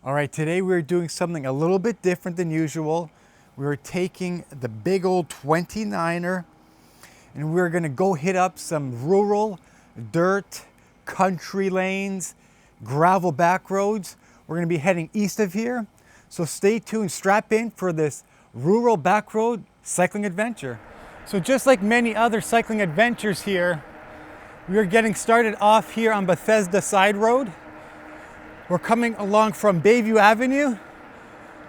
All right, today we're doing something a little bit different than usual. We're taking the big old 29er and we're gonna go hit up some rural, dirt, country lanes, gravel back roads. We're gonna be heading east of here. So stay tuned, strap in for this rural back road cycling adventure. So just like many other cycling adventures here, we are getting started off here on Bethesda Side Road. We're coming along from Bayview Avenue,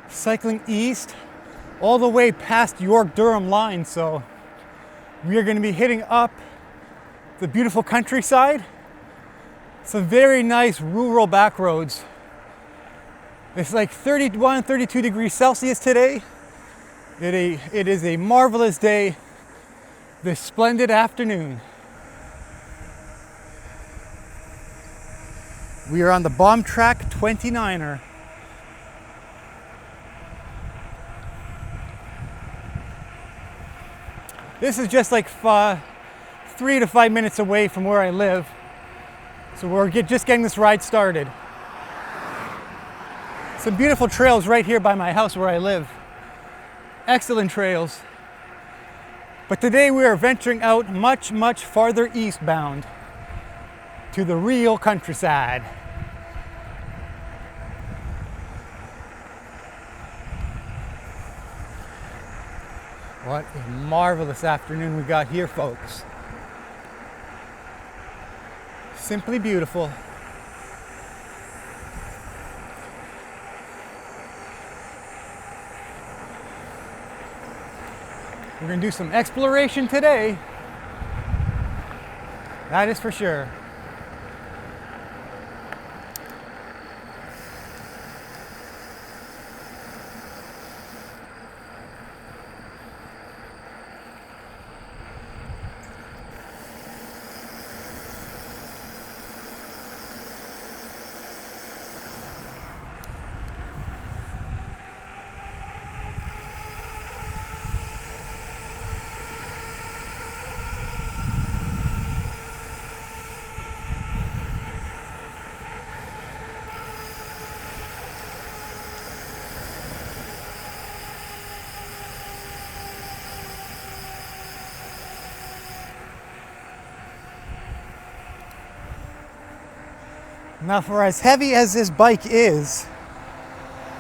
cycling east, all the way past York-Durham line. So we are going to be hitting up the beautiful countryside, some very nice rural back roads. It's like 31, 32 degrees Celsius today. It is a marvelous day, this splendid afternoon. We are on the Bombtrack 29er. This is just like 3 to 5 minutes away from where I live. So we're just getting this ride started. Some beautiful trails right here by my house where I live. Excellent trails. But today we are venturing out much, much farther eastbound to the real countryside. What a marvelous afternoon we got here, folks. Simply beautiful. We're going to do some exploration today. That is for sure. Now, for as heavy as this bike is,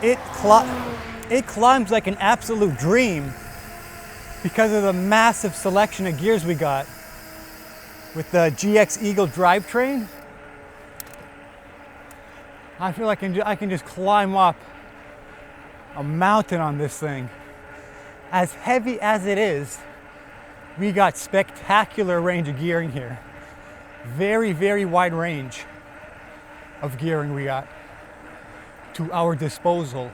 it climbs like an absolute dream because of the massive selection of gears we got with the GX Eagle drivetrain. I feel like I can just climb up a mountain on this thing. As heavy as it is, we got spectacular range of gearing here. Very, very wide range of gearing we got to our disposal.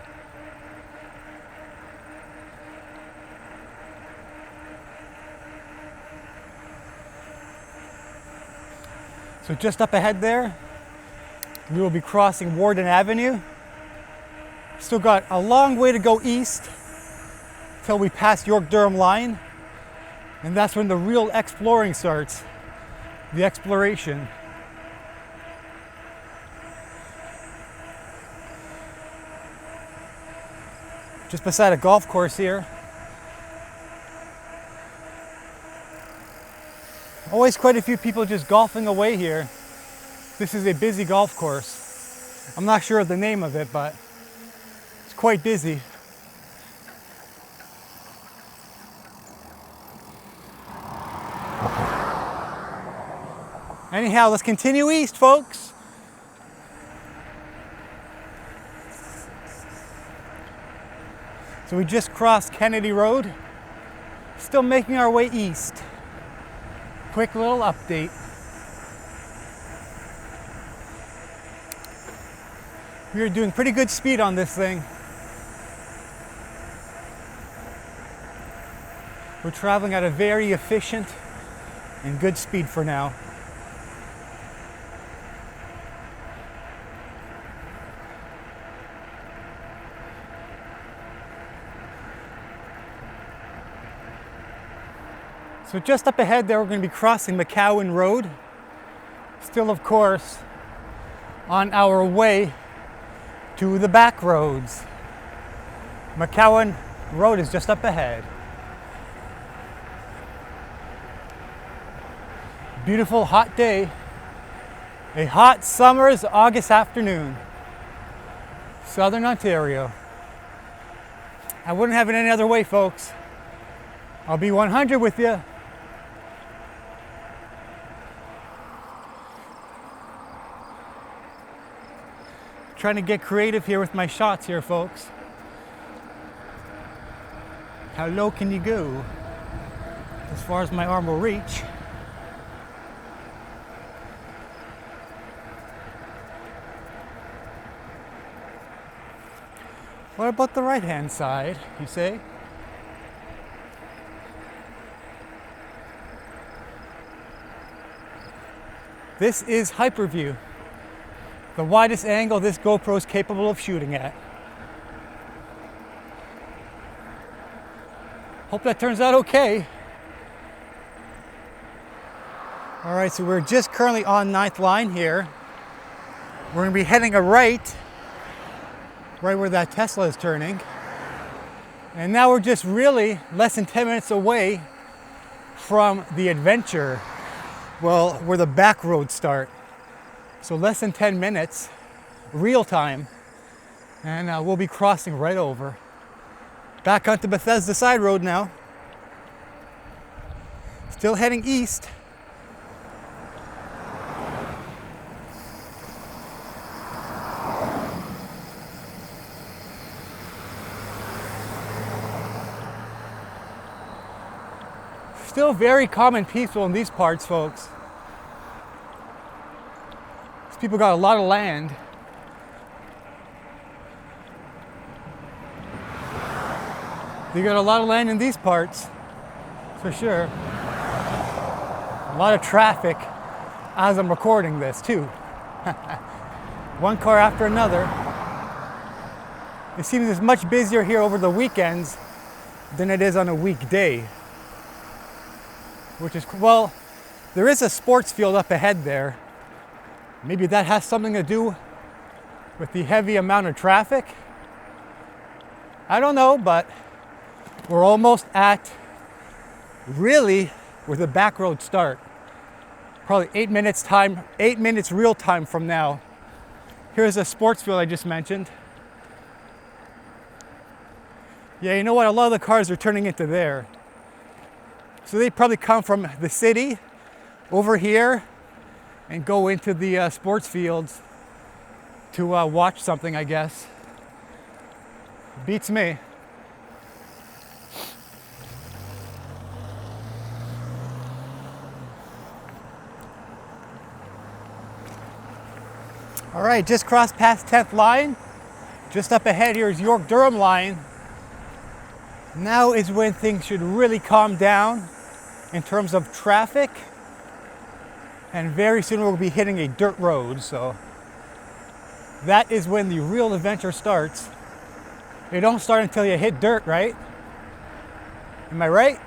So just up ahead there, we will be crossing Warden Avenue. Still got a long way to go east till we pass York-Durham line, and that's when the real exploring starts, the exploration. Just beside a golf course here. Always quite a few people just golfing away here. This is a busy golf course. I'm not sure of the name of it, but it's quite busy. Anyhow, let's continue east, folks. So we just crossed Kennedy Road, still making our way east. Quick little update. We are doing pretty good speed on this thing. We're traveling at a very efficient and good speed for now. So just up ahead there, we're going to be crossing McCowan Road. Still, of course, on our way to the back roads. McCowan Road is just up ahead. Beautiful hot day. A hot summer's August afternoon. Southern Ontario. I wouldn't have it any other way, folks. I'll be 100 with you. Trying to get creative here with my shots here, folks. How low can you go? As far as my arm will reach. What about the right-hand side, you say? This is Hyperview, the widest angle this GoPro is capable of shooting at. Hope that turns out okay. All right, so we're just currently on 9th line here. We're gonna be heading a right where that Tesla is turning. And now we're just really less than 10 minutes away from the adventure, well, where the back roads start. So less than 10 minutes, real time, and we'll be crossing right over. Back onto Bethesda side road now. Still heading east. Still very calm and peaceful in these parts, folks. These people got a lot of land. They got a lot of land in these parts, for sure. A lot of traffic as I'm recording this, too. One car after another. It seems it's much busier here over the weekends than it is on a weekday. Which is, well, there is a sports field up ahead there. Maybe that has something to do with the heavy amount of traffic. I don't know, but we're almost at really where the back roads start. Probably 8 minutes time, 8 minutes real time from now. Here's a sports field I just mentioned. Yeah, you know what? A lot of the cars are turning into there. So they probably come from the city over here and go into the sports fields to watch something, I guess. Beats me. All right, just crossed past 10th line. Just up ahead here is York-Durham line. Now is when things should really calm down in terms of traffic. And very soon we'll be hitting a dirt road, so that is when the real adventure starts. It don't start until you hit dirt, right? Am I right?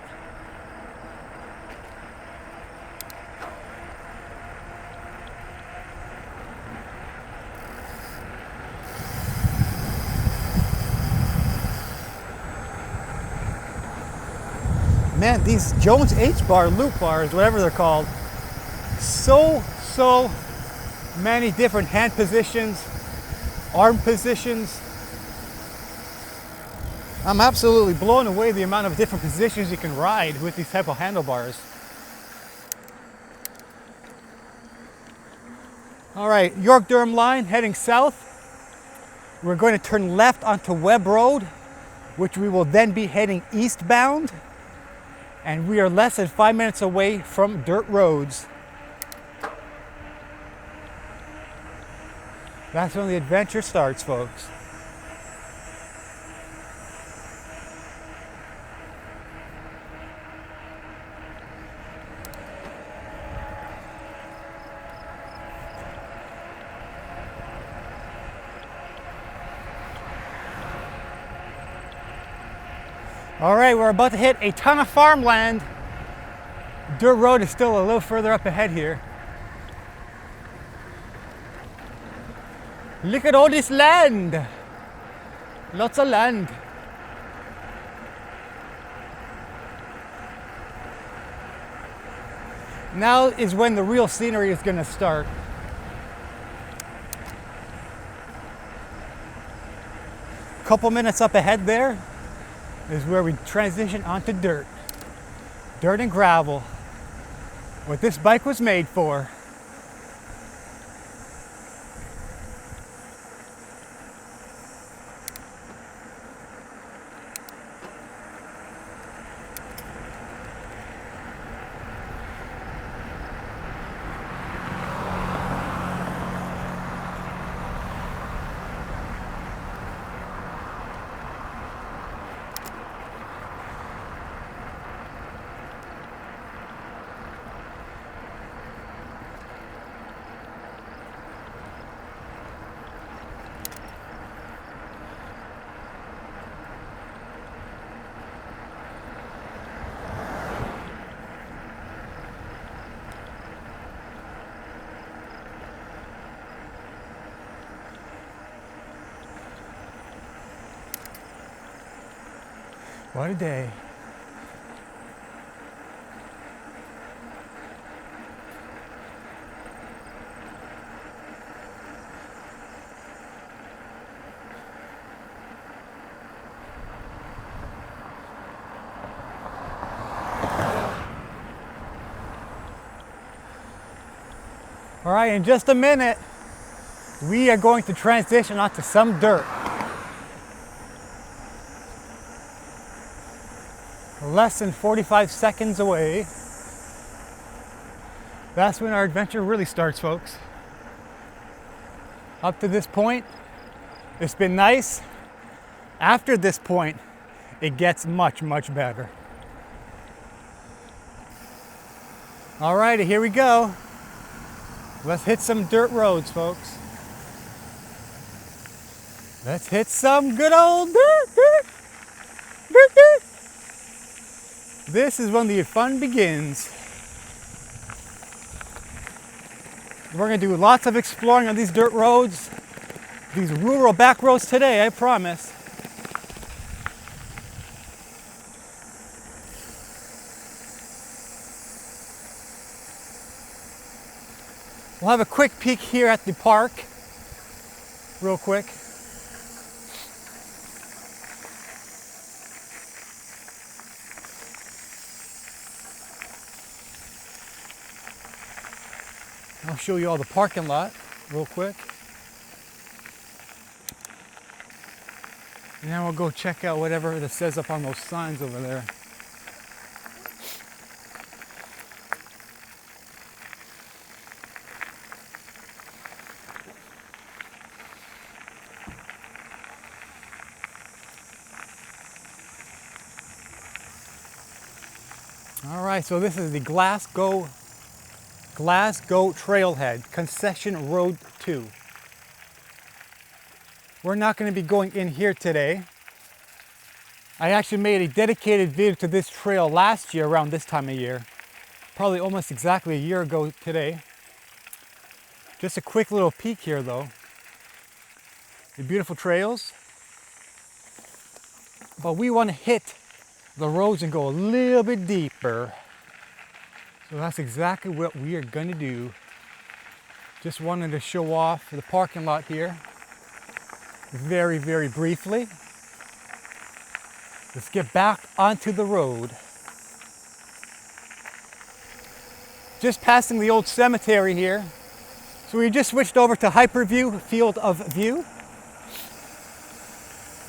Man, these Jones H-bar, loop bars, whatever they're called, so many different hand positions, arm positions. I'm absolutely blown away the amount of different positions you can ride with these type of handlebars. All right, York-Durham line heading south. We're going to turn left onto Webb Road, which we will then be heading eastbound. And we are less than 5 minutes away from dirt roads. That's when the adventure starts, folks. All right, we're about to hit a ton of farmland. Dirt road is still a little further up ahead here. Look at all this land. Lots of land. Now is when the real scenery is going to start. A couple minutes up ahead there is where we transition onto dirt. Dirt and gravel. What this bike was made for. What a day. All right, in just a minute, we are going to transition onto some dirt. Less than 45 seconds away. That's when our adventure really starts, folks. Up to this point, it's been nice. After this point, it gets much, much better. All righty, here we go. Let's hit some dirt roads, folks. Let's hit some good old dirt. This is when the fun begins. We're going to do lots of exploring on these dirt roads, these rural back roads today, I promise. We'll have a quick peek here at the park, real quick. I'll show you all the parking lot real quick. And then we'll go check out whatever that says up on those signs over there. All right, so this is the Glasgow Trailhead, Concession Road 2. We're not going to be going in here today. I actually made a dedicated video to this trail last year around this time of year. Probably almost exactly a year ago today. Just a quick little peek here though. The beautiful trails. But we want to hit the roads and go a little bit deeper. So that's exactly what we are going to do. Just wanted to show off the parking lot here very, very briefly. Let's get back onto the road. Just passing the old cemetery here. So we just switched over to Hyperview, field of view.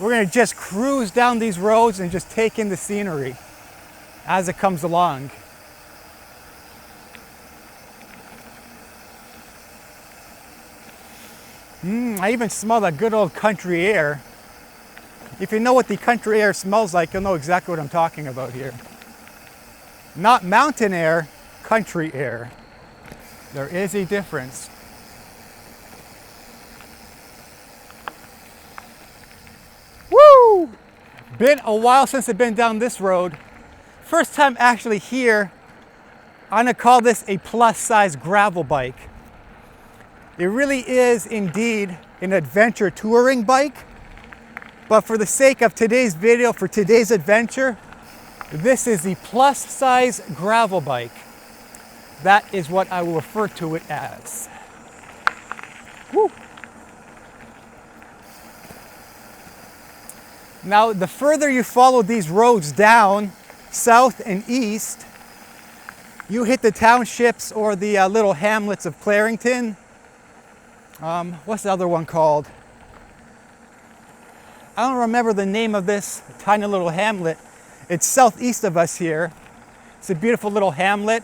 We're going to just cruise down these roads and just take in the scenery as it comes along. I even smell that good old country air. If you know what the country air smells like, you'll know exactly what I'm talking about here. Not mountain air, country air. There is a difference. Woo! Been a while since I've been down this road. First time actually here. I'm gonna call this a plus size gravel bike. It really is indeed an adventure touring bike. But for the sake of today's video, for today's adventure, this is the plus size gravel bike. That is what I will refer to it as. Woo. Now, the further you follow these roads down, south and east, you hit the townships or the little hamlets of Clarington. What's the other one called? I don't remember the name of this tiny little hamlet. It's southeast of us here. It's a beautiful little hamlet.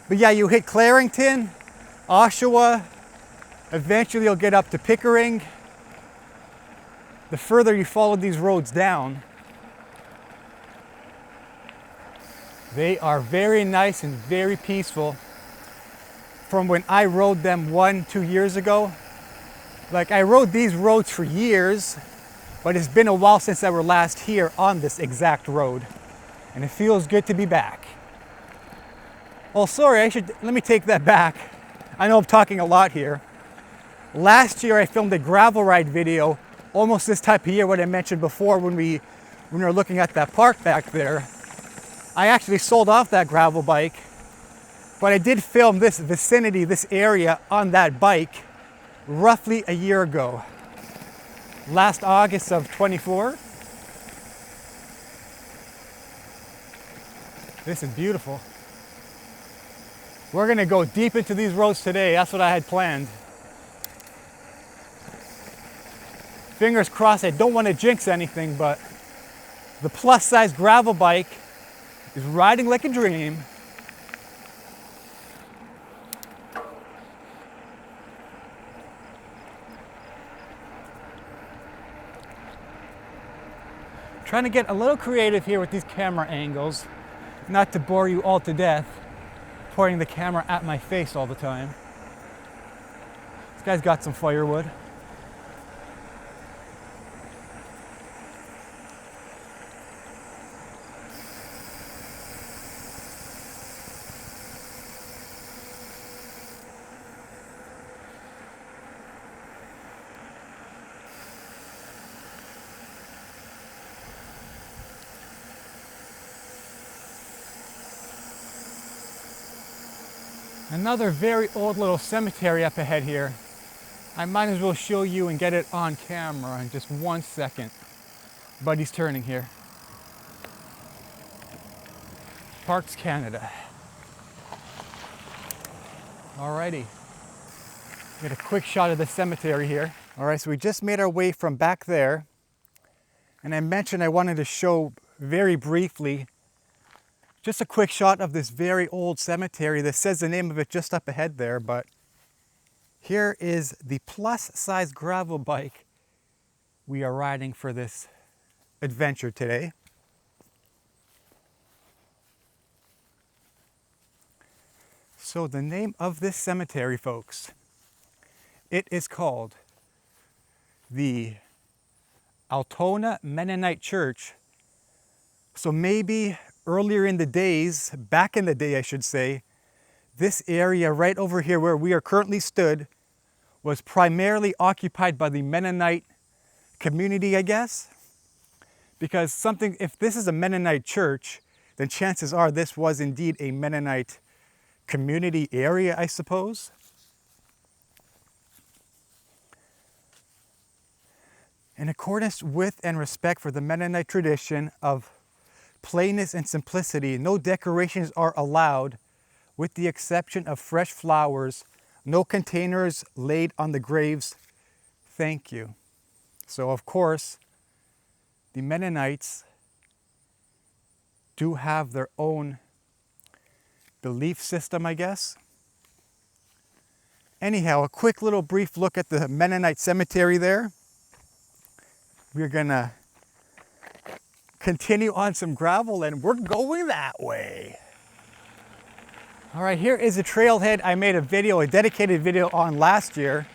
But yeah, you hit Clarington, Oshawa, eventually you'll get up to Pickering. The further you follow these roads down, they are very nice and very peaceful. From when I rode them 1-2 years ago. Like, I rode these roads for years, but it's been a while since I were last here on this exact road. And it feels good to be back. Oh, sorry, let me take that back. I know I'm talking a lot here. Last year I filmed a gravel ride video, almost this type of year, what I mentioned before when we were looking at that park back there. I actually sold off that gravel bike, but I did film this vicinity, this area on that bike roughly a year ago. Last August of 24. This is beautiful. We're gonna go deep into these roads today. That's what I had planned. Fingers crossed, I don't want to jinx anything, but the plus size gravel bike is riding like a dream. Trying to get a little creative here with these camera angles, not to bore you all to death, pointing the camera at my face all the time. This guy's got some firewood. Another very old little cemetery up ahead here. I might as well show you and get it on camera in just 1 second. Buddy's turning here. Parks Canada. Alrighty. Get a quick shot of the cemetery here. Alright, so we just made our way from back there. And I mentioned I wanted to show very briefly just a quick shot of this very old cemetery. That says the name of it just up ahead there, but here is the plus size gravel bike we are riding for this adventure today. So the name of this cemetery, folks, it is called the Altona Mennonite Church. So maybe earlier in the days, back in the day I should say, this area right over here where we are currently stood was primarily occupied by the Mennonite community, I guess. Because if this is a Mennonite church, then chances are this was indeed a Mennonite community area, I suppose. In accordance with and respect for the Mennonite tradition of plainness and simplicity, no decorations are allowed with the exception of fresh flowers, no containers laid on the graves. Thank you. So of course, the Mennonites do have their own belief system, I guess. Anyhow, a quick little brief look at the Mennonite cemetery there. We're gonna continue on some gravel and we're going that way. All right, here is a trailhead I made a dedicated video on last year.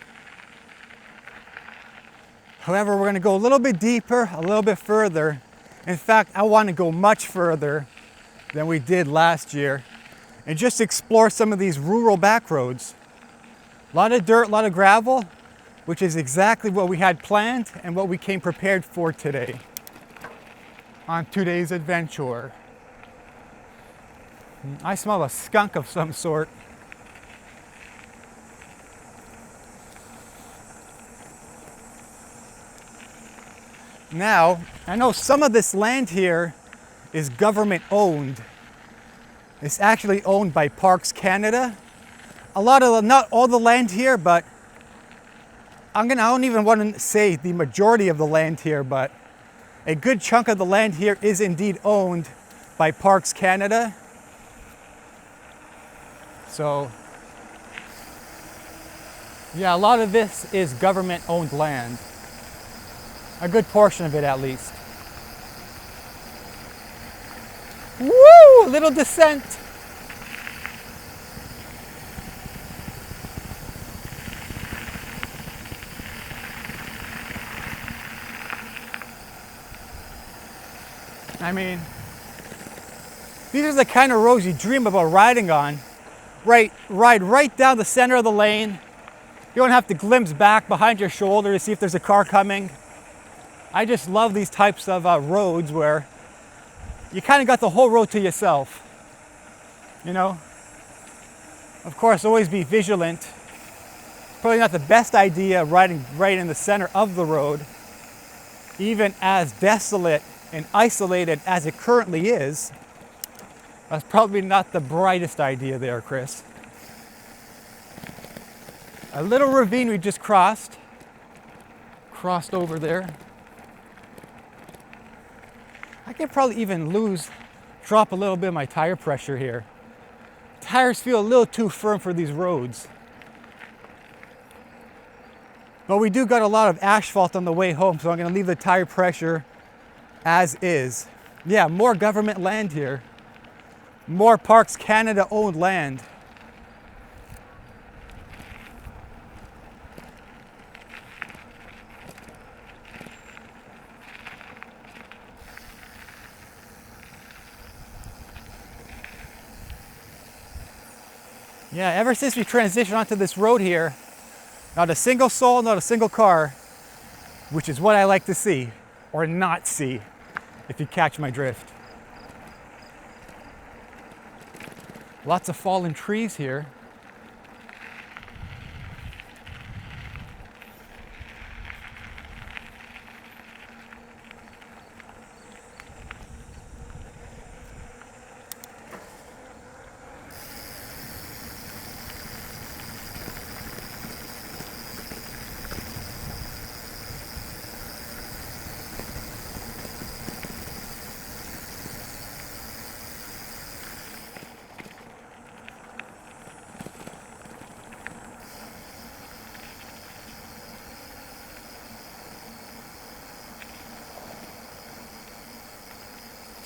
However, we're gonna go a little bit deeper, a little bit further. In fact, I want to go much further than we did last year and just explore some of these rural back roads. A lot of dirt, a lot of gravel, which is exactly what we had planned and what we came prepared for today on today's adventure. I smell a skunk of some sort. Now, I know some of this land here is government owned. It's actually owned by Parks Canada. Not all the land here, but I don't even want to say the majority of the land here, but a good chunk of the land here is indeed owned by Parks Canada. So, yeah, a lot of this is government owned land. A good portion of it at least. Woo! A little descent. I mean, these are the kind of roads you dream about riding on. Ride right down the center of the lane. You don't have to glimpse back behind your shoulder to see if there's a car coming. I just love these types of roads where you kind of got the whole road to yourself. You know? Of course, always be vigilant. Probably not the best idea riding right in the center of the road, even as desolate and isolated as it currently is. That's probably not the brightest idea there, Chris. A little ravine we just crossed over there. I could probably even drop a little bit of my tire pressure here. Tires feel a little too firm for these roads. But we do got a lot of asphalt on the way home, so I'm gonna leave the tire pressure as is. Yeah, more government land here. More Parks Canada owned land. Yeah, ever since we transitioned onto this road here, not a single soul, not a single car, which is what I like to see, or not see, if you catch my drift. Lots of fallen trees here.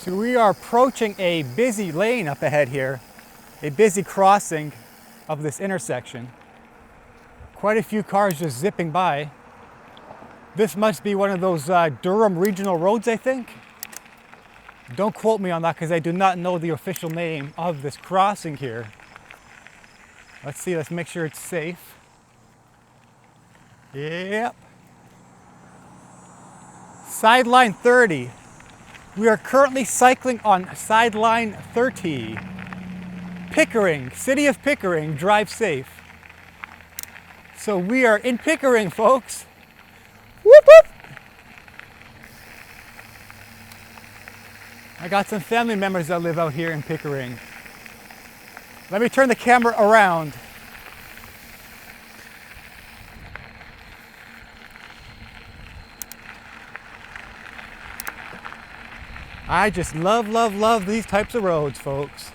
So we are approaching a busy lane up ahead here, a busy crossing of this intersection. Quite a few cars just zipping by. This must be one of those Durham regional roads, I think. Don't quote me on that because I do not know the official name of this crossing here. Let's see, let's make sure it's safe. Yep. Sideline 30. We are currently cycling on sideline 30. Pickering, city of Pickering, drive safe. So we are in Pickering, folks. Whoop whoop! I got some family members that live out here in Pickering. Let me turn the camera around. I just love, love, love these types of roads, folks.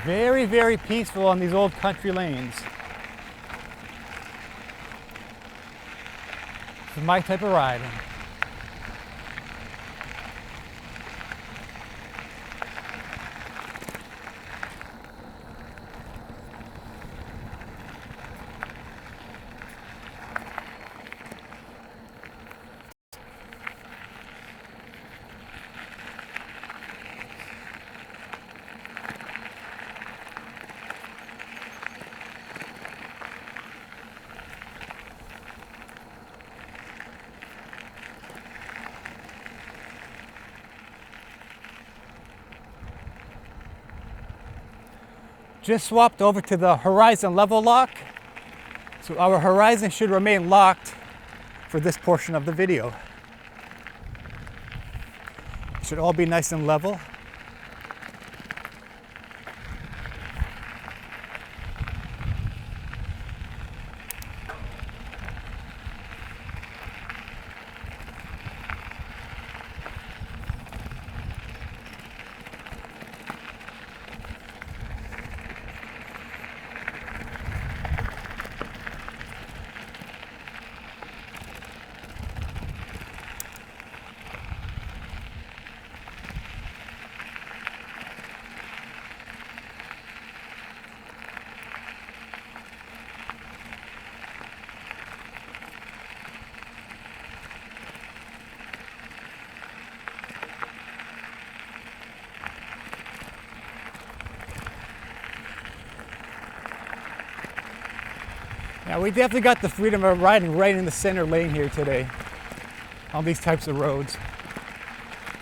Very, very peaceful on these old country lanes. for my type of riding. Just swapped over to the horizon level lock. So our horizon should remain locked for this portion of the video. It should all be nice and level. Now we definitely got the freedom of riding right in the center lane here today on these types of roads.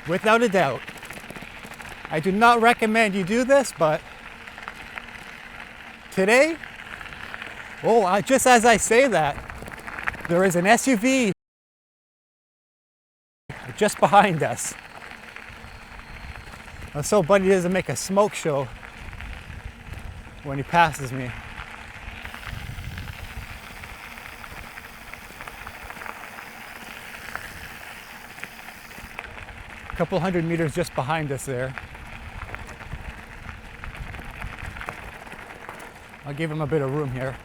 Without a doubt. I do not recommend you do this, but today, just as I say that, there is an SUV just behind us. Let's hope Buddy doesn't make a smoke show when he passes me. A couple 100 meters just behind us there. I'll give him a bit of room here.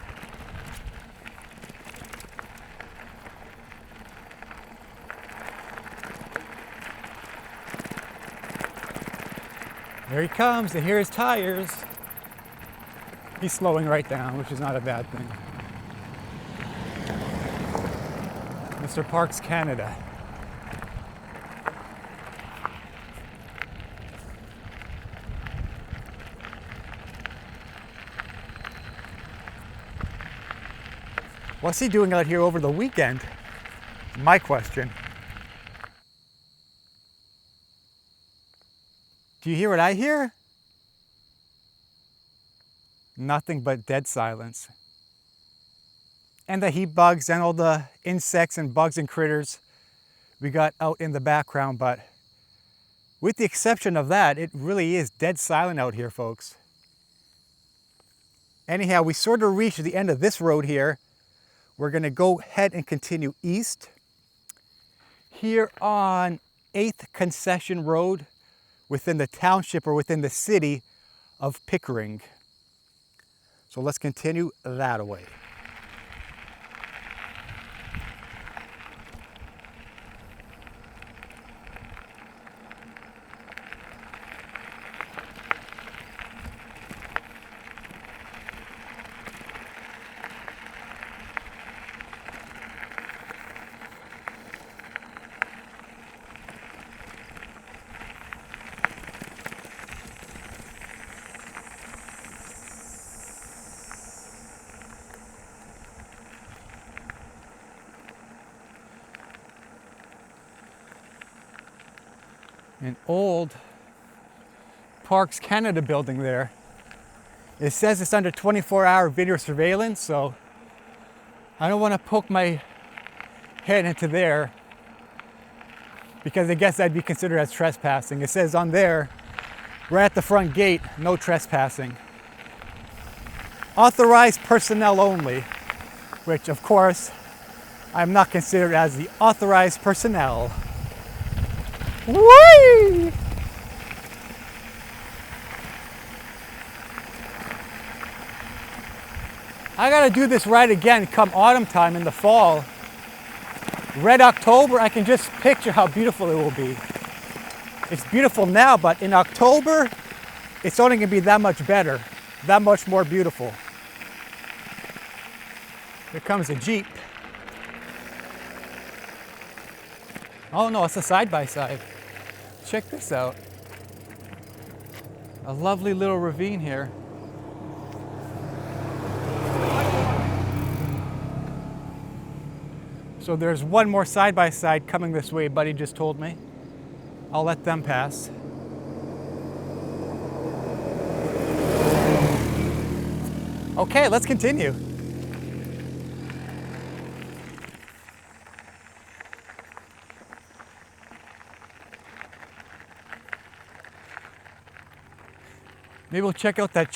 There he comes, to hear his tires. He's slowing right down, which is not a bad thing. Mr. Parks Canada. What's he doing out here over the weekend? My question. Do you hear what I hear? Nothing but dead silence. And the heat bugs and all the insects and bugs and critters we got out in the background, but with the exception of that, it really is dead silent out here, folks. Anyhow, we sort of reached the end of this road here. We're gonna go ahead and continue east. Here on 8th Concession Road within the township or within the city of Pickering. So let's continue that way. An old Parks Canada building there. It says it's under 24-hour video surveillance, so I don't want to poke my head into there because I guess that'd be considered as trespassing. It says on there, right at the front gate, no trespassing. Authorized personnel only, which of course, I'm not considered as the authorized personnel. Whee! I gotta do this ride again come autumn time in the fall Red October, I can just picture how beautiful it will be. It's beautiful now, but in October, it's only gonna be that much better, that much more beautiful. Here comes a Jeep. Oh no, it's a side-by-side. Check this out. A lovely little ravine here. So there's one more side-by-side coming this way, buddy just told me. I'll let them pass. Okay, let's continue. Maybe we'll check out that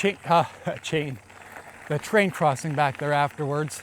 the train crossing back there afterwards.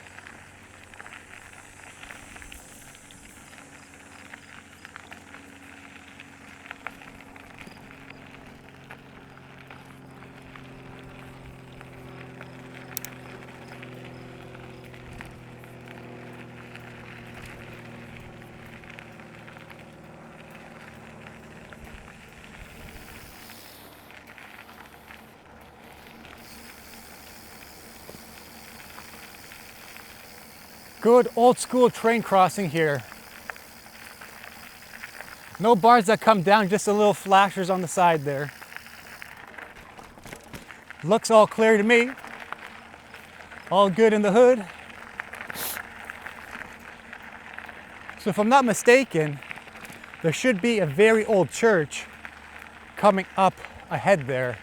Good old school train crossing here. No bars that come down, just a little flashers on the side there. Looks all clear to me. All good in the hood. So if I'm not mistaken, there should be a very old church coming up ahead there.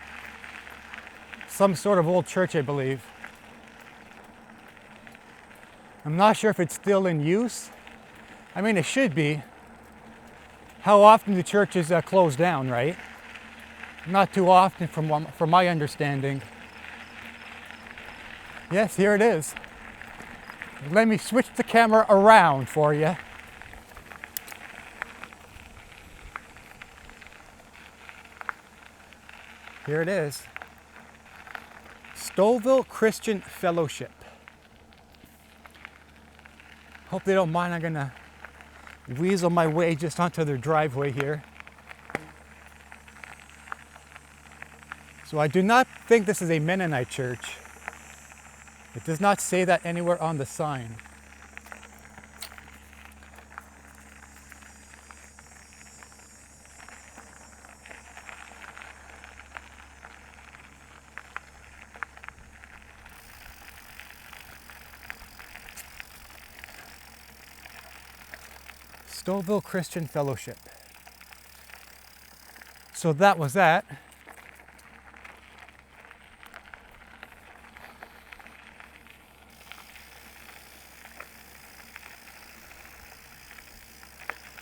Some sort of old church, I believe. I'm not sure if it's still in use. I mean, it should be. How often do churches close down, right? Not too often from my understanding. Yes, here it is. Let me switch the camera around for you. Here it is. Stouffville Christian Fellowship. Hope they don't mind. I'm gonna weasel my way just onto their driveway here. So I do not think this is a Mennonite church. It does not say that anywhere on the sign. Stouffville Christian Fellowship. So that was that.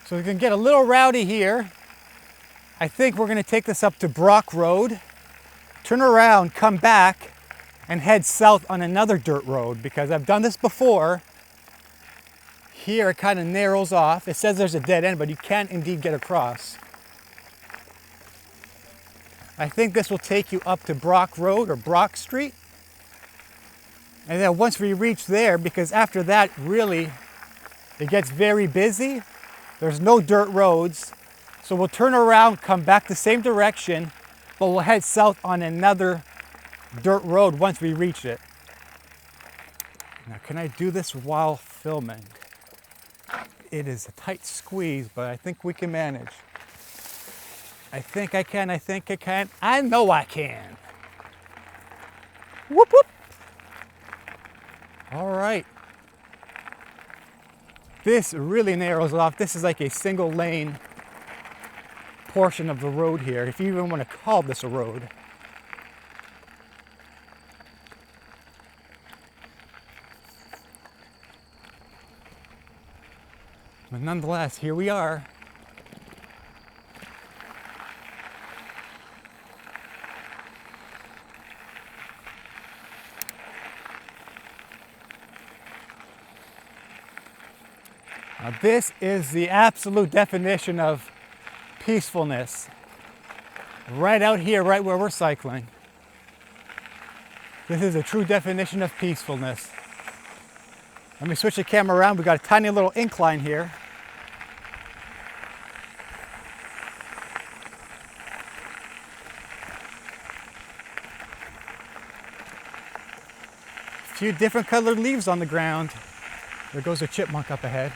So we can get a little rowdy here. I think we're going to take this up to Brock Road, turn around, come back, and head south on another dirt road because I've done this before. Here it kind of narrows off. It says there's a dead end, but you can indeed get across. I think this will take you up to Brock Road or Brock Street. And then once we reach there, because after that, really, it gets very busy. There's no dirt roads. So we'll turn around, come back the same direction, but we'll head south on another dirt road once we reach it. Now, can I do this while filming? It is a tight squeeze, but I think we can manage. I think I can, I think I can. I know I can. Whoop, whoop. All right. This really narrows off. This is like a single lane portion of the road here, if you even want to call this a road. But nonetheless, here we are. Now this is the absolute definition of peacefulness. Right out here, right where we're cycling. This is a true definition of peacefulness. Let me switch the camera around. We got a tiny little incline here. few different colored leaves on the ground. There goes a chipmunk up ahead.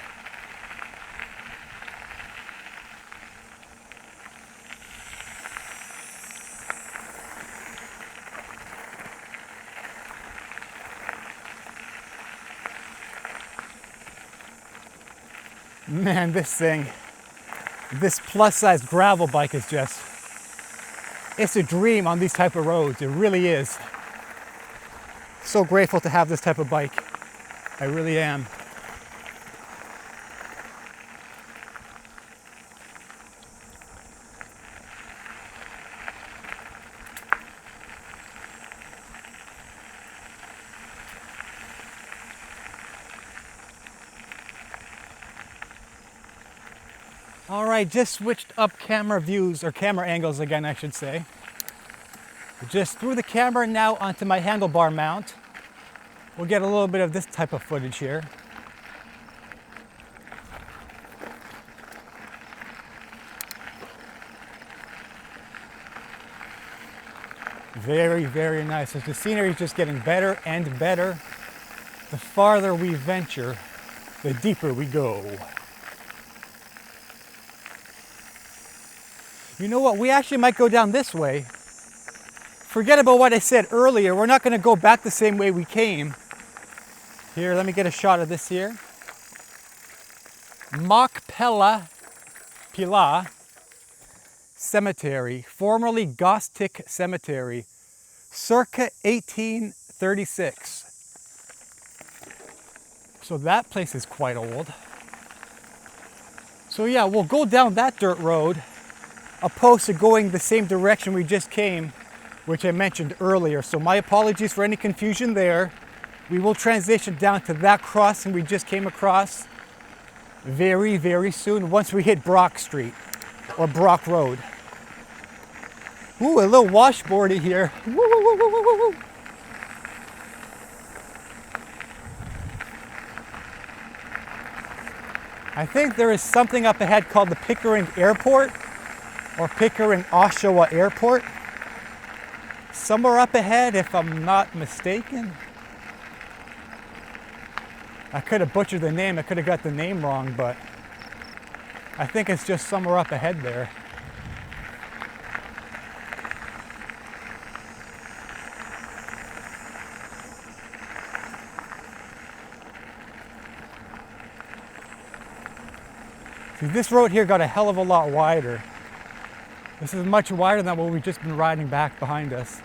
Man, this plus-size gravel bike is just, it's a dream on these type of roads. It really is. So grateful to have this type of bike. I really am. All right, just switched up camera views, or camera angles again, I should say. Just threw the camera now onto my handlebar mount. We'll get a little bit of this type of footage here. Very, very nice. As the scenery is just getting better and better, the farther we venture, the deeper we go. You know what? We actually might go down this way. Forget about what I said earlier. We're not going to go back the same way we came. Here, let me get a shot of this here. Machpelah Cemetery, formerly Gothic Cemetery, circa 1836. So that place is quite old. So yeah, we'll go down that dirt road, opposed to going the same direction we just came, which I mentioned earlier. So my apologies for any confusion there. We will transition down to that crossing we just came across very, very soon once we hit Brock Street or Brock Road. Ooh, a little washboardy here. Woo, woo, woo, woo, woo, woo. I think there is something up ahead called the Pickering Airport, or Pickering Oshawa Airport. Somewhere up ahead, if I'm not mistaken. I could have butchered the name, I could have got the name wrong, but I think it's just somewhere up ahead there. See, this road here got a hell of a lot wider. This is much wider than what we've just been riding back behind us.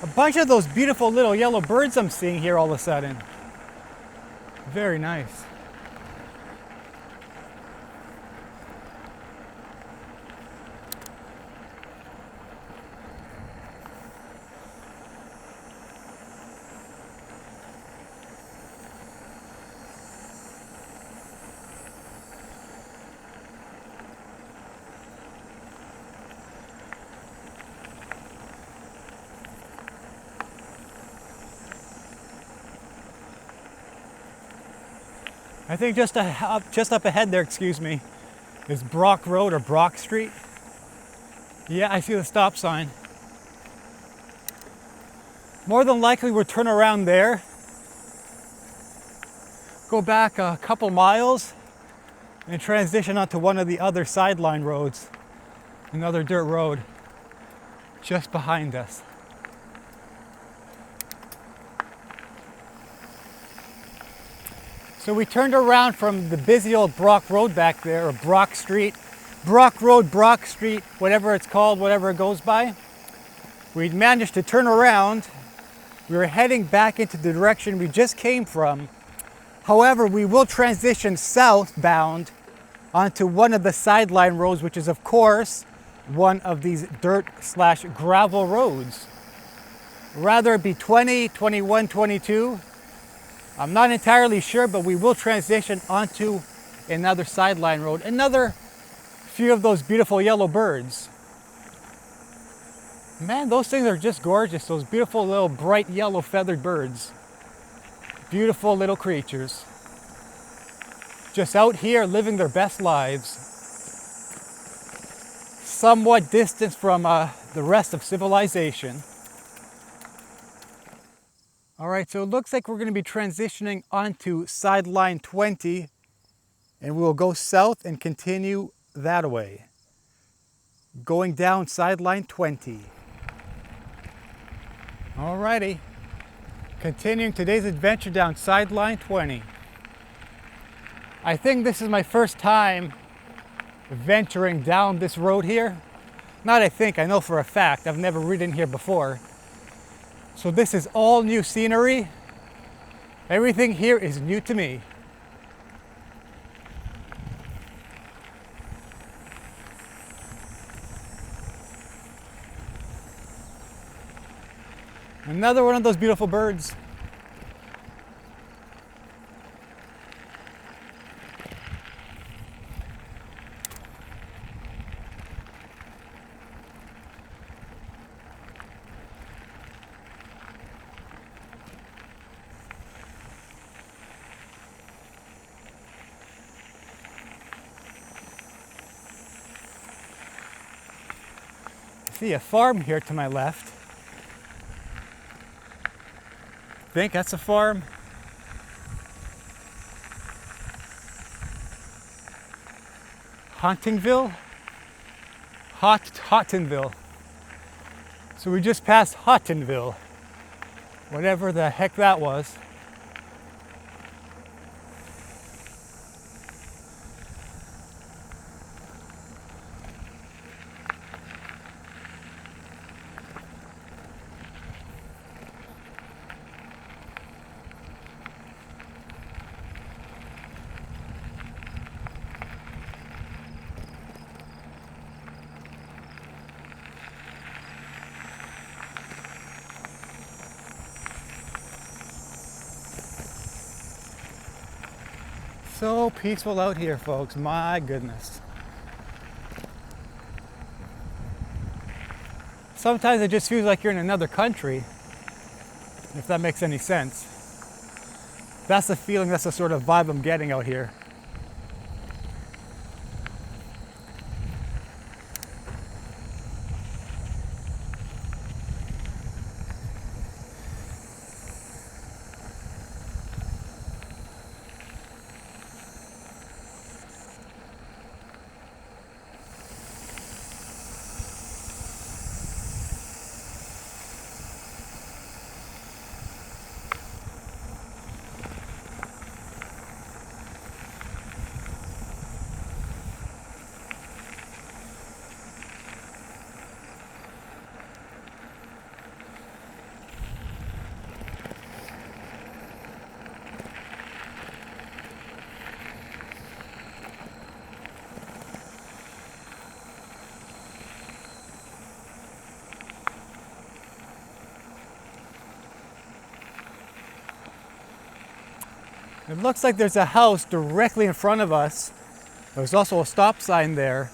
A bunch of those beautiful little yellow birds I'm seeing here all of a sudden. Very nice. I think just up ahead there, excuse me, is Brock Road or Brock Street. Yeah, I see the stop sign. More than likely we'll turn around there, go back a couple miles, and transition onto one of the other sideline roads, another dirt road just behind us. So we turned around from the busy old Brock Road back there, or Brock Street, Brock Road, Brock Street, whatever it's called, whatever it goes by. We'd managed to turn around. We were heading back into the direction we just came from. However, we will transition southbound onto one of the sideline roads, which is of course one of these dirt/gravel roads. Rather it be 20, 21, 22. I'm not entirely sure, but we will transition onto another sideline road. Another few of those beautiful yellow birds. Man, those things are just gorgeous. Those beautiful little bright yellow feathered birds. Beautiful little creatures. just out here living their best lives, somewhat distanced from the rest of civilization. All right, so it looks like we're going to be transitioning onto sideline 20, and we'll go south and continue that way. Going down sideline 20. All righty, continuing today's adventure down sideline 20. I think this is my first time venturing down this road here. Not I think, I know for a fact. I've never ridden here before. So this is all new scenery. Everything here is new to me. Another one of those beautiful birds. I see a farm here to my left. I think that's a farm. Huntingville? Hottonville. So we just passed Hottonville. Whatever the heck that was. So peaceful out here, folks. My goodness. Sometimes it just feels like you're in another country, if that makes any sense. That's the feeling, that's the sort of vibe I'm getting out here. It looks like there's a house directly in front of us. There's also a stop sign there.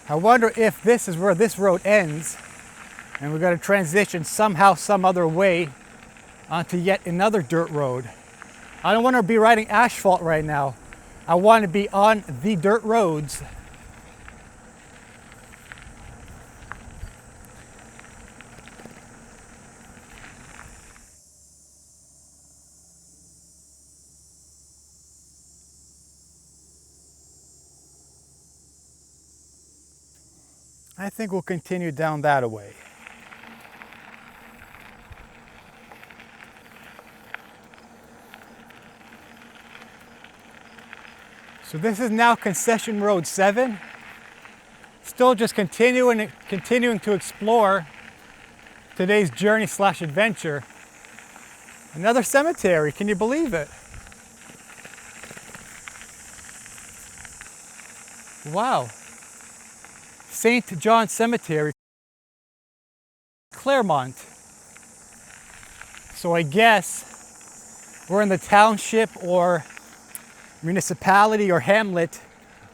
I wonder if this is where this road ends and we're going to transition somehow, some other way onto yet another dirt road. I don't want to be riding asphalt right now. I want to be on the dirt roads. I think we'll continue down that way. So this is now Concession Road 7. Still just continuing to explore today's journey / adventure. Another cemetery, can you believe it? Wow. St. John Cemetery, Claremont. So I guess we're in the township or municipality or hamlet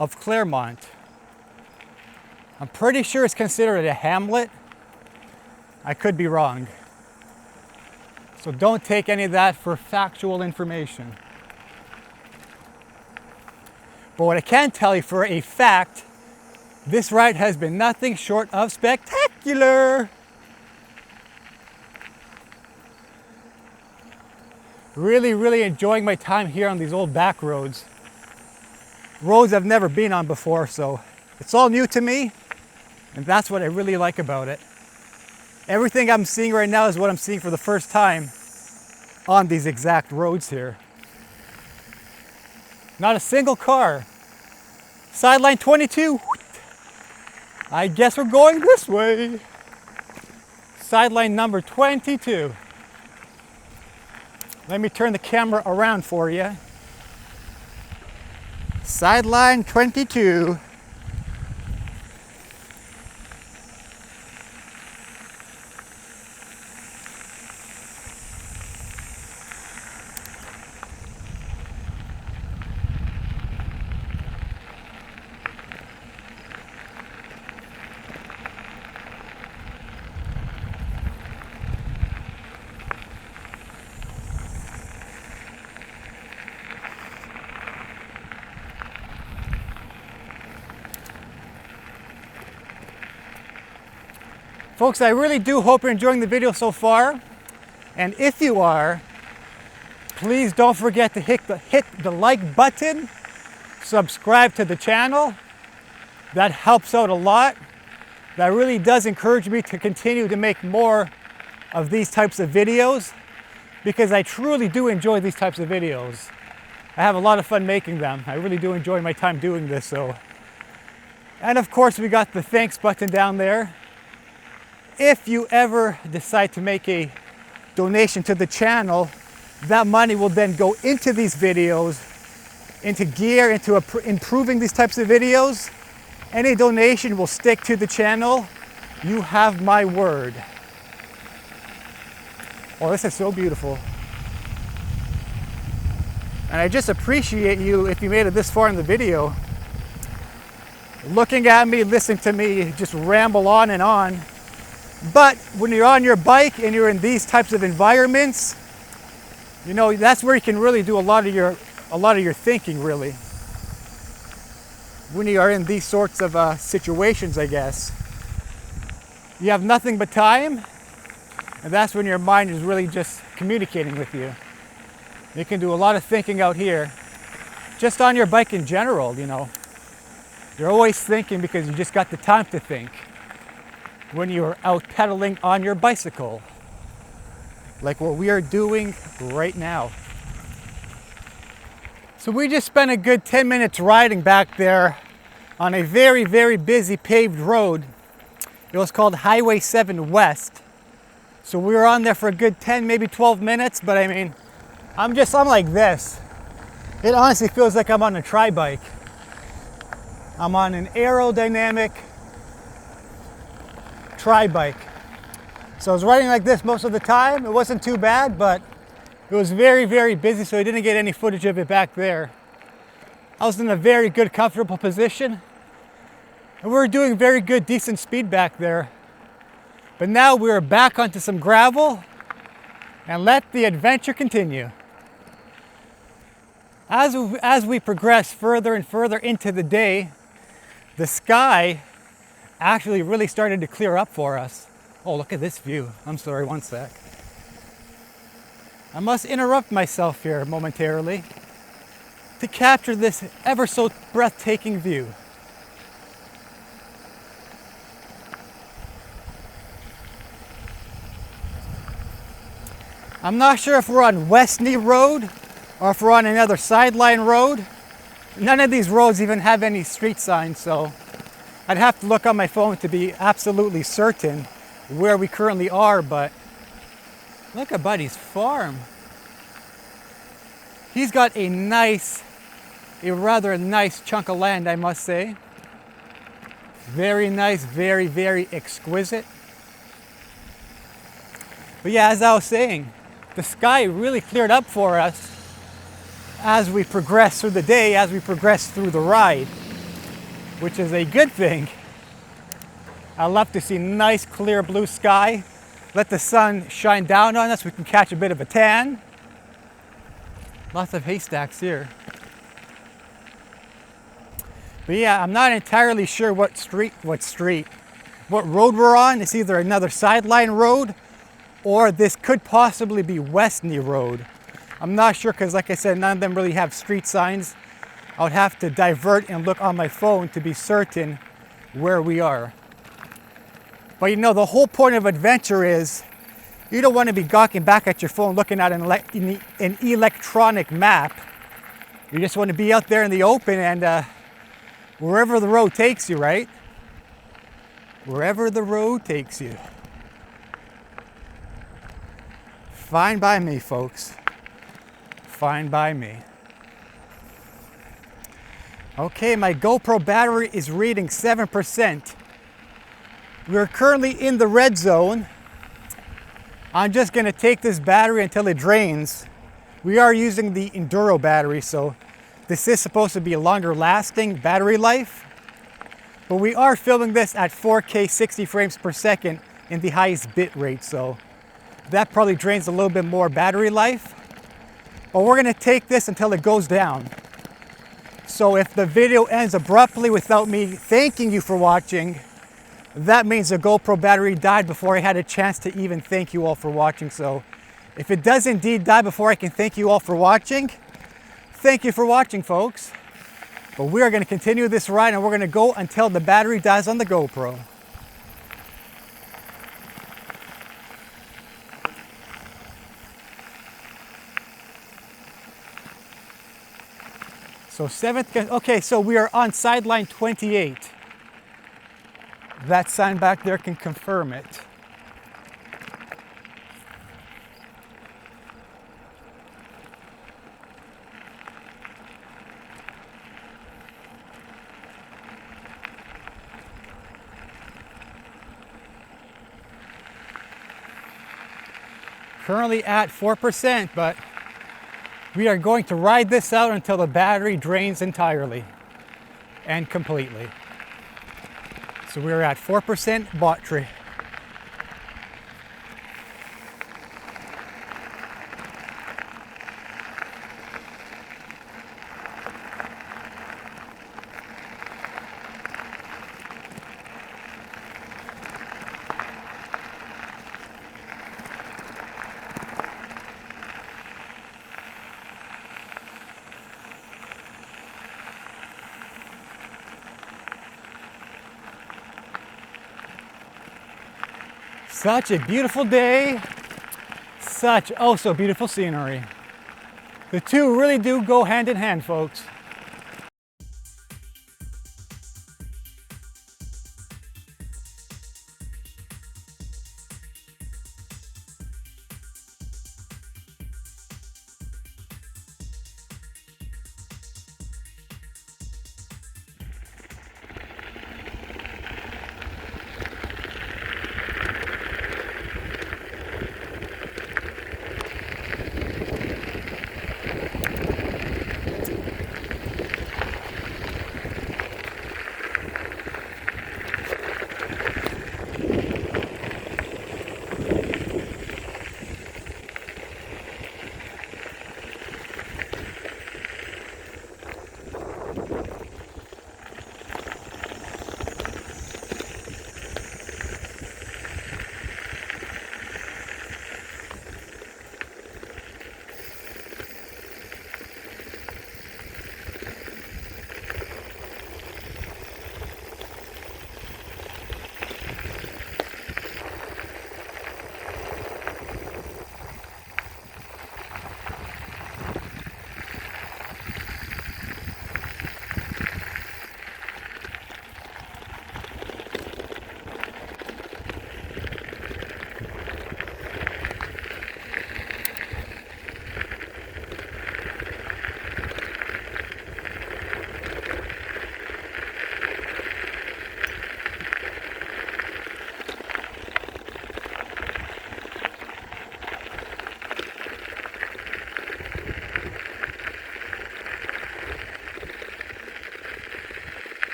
of Claremont. I'm pretty sure it's considered a hamlet. I could be wrong. So don't take any of that for factual information. But what I can tell you for a fact, this ride has been nothing short of spectacular. Really, really enjoying my time here on these old back roads. Roads I've never been on before, so it's all new to me, and that's what I really like about it. Everything I'm seeing right now is what I'm seeing for the first time on these exact roads here. Not a single car. Sideline 22. I guess we're going this way. Sideline number 22. Let me turn the camera around for you. Sideline 22. Folks, I really do hope you're enjoying the video so far. And if you are, please don't forget to hit the like button, subscribe to the channel. That helps out a lot. That really does encourage me to continue to make more of these types of videos, because I truly do enjoy these types of videos. I have a lot of fun making them. I really do enjoy my time doing this. So, and of course we got the thanks button down there. If you ever decide to make a donation to the channel, that money will then go into these videos, into gear, into improving these types of videos. Any donation will stick to the channel. You have my word. Oh, this is so beautiful. And I just appreciate you if you made it this far in the video. Looking at me, listening to me just ramble on and on. But when you're on your bike and you're in these types of environments, you know, that's where you can really do a lot of your thinking, really. When you are in these sorts of situations, I guess. You have nothing but time, and that's when your mind is really just communicating with you. You can do a lot of thinking out here, just on your bike in general, you know. You're always thinking because you just got the time to think. When you're out pedaling on your bicycle, like what we are doing right now. So we just spent a good 10 minutes riding back there on a very, very busy paved road. It was called Highway 7 West. So we were on there for a good 10, maybe 12 minutes, but I mean, I'm like this. It honestly feels like I'm on a tri-bike. I'm on an aerodynamic tri-bike. So I was riding like this most of the time. It wasn't too bad, but it was very, very busy, so I didn't get any footage of it back there. I was in a very good, comfortable position, and we were doing very good, decent speed back there. But now we are back onto some gravel, and let the adventure continue. As we progress further and further into the day, the sky actually really started to clear up for us. Oh, look at this view. I'm sorry, one sec. I must interrupt myself here momentarily to capture this ever so breathtaking view. I'm not sure if we're on Westney Road or if we're on another sideline road. None of these roads even have any street signs, so I'd have to look on my phone to be absolutely certain where we currently are, but look at Buddy's farm. He's got a rather nice chunk of land, I must say. Very nice, very, very exquisite. But yeah, as I was saying, the sky really cleared up for us as we progress through the day, as we progress through the ride, which is a good thing. I love to see nice, clear blue sky. Let the sun shine down on us. We can catch a bit of a tan. Lots of haystacks here. But yeah, I'm not entirely sure what road we're on. It's either another sideline road or this could possibly be Westney Road. I'm not sure because, like I said, none of them really have street signs. I would have to divert and look on my phone to be certain where we are. But you know, the whole point of adventure is you don't want to be gawking back at your phone looking at an electronic map. You just want to be out there in the open and wherever the road takes you, right? Wherever the road takes you. Fine by me, folks. Fine by me. Okay, my GoPro battery is reading 7%. We're currently in the red zone. I'm just gonna take this battery until it drains. We are using the Enduro battery, so this is supposed to be a longer lasting battery life. But we are filming this at 4K 60 frames per second in the highest bit rate, so that probably drains a little bit more battery life. But we're gonna take this until it goes down. So if the video ends abruptly without me thanking you for watching, that means the GoPro battery died before I had a chance to even thank you all for watching. So if it does indeed die before I can thank you all for watching, thank you for watching, folks. But we are gonna continue this ride and we're gonna go until the battery dies on the GoPro. So okay, so we are on sideline 28. That sign back there can confirm it. Currently at 4%, but we are going to ride this out until the battery drains entirely and completely. So we're at 4% battery. Such a beautiful day, such oh so beautiful scenery. The two really do go hand in hand, folks.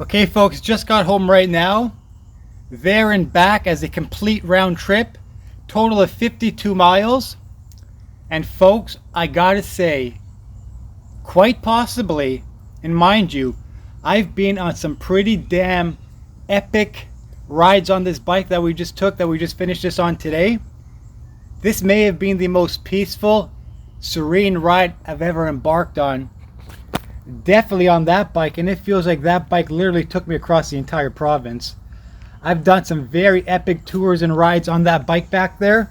Okay folks, just got home right now. There and back as a complete round trip. Total of 52 miles. And folks, I gotta say, quite possibly, and mind you, I've been on some pretty damn epic rides on this bike that we just finished this on today. This may have been the most peaceful, serene ride I've ever embarked on. Definitely on that bike, and it feels like that bike literally took me across the entire province. I've done some very epic tours and rides on that bike back there.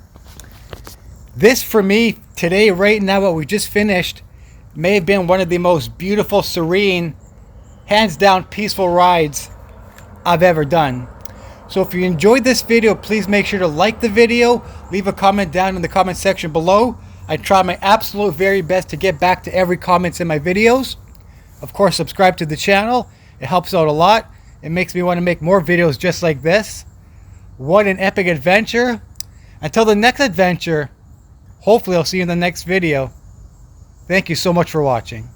This for me today, right now, what we just finished, may have been one of the most beautiful, serene, hands down peaceful rides I've ever done. So if you enjoyed this video, please make sure to like the video, leave a comment down in the comment section below. I try my absolute very best to get back to every comment in my videos. Of course, subscribe to the channel. It helps out a lot. It makes me want to make more videos just like this. What an epic adventure. Until the next adventure, hopefully I'll see you in the next video. Thank you so much for watching.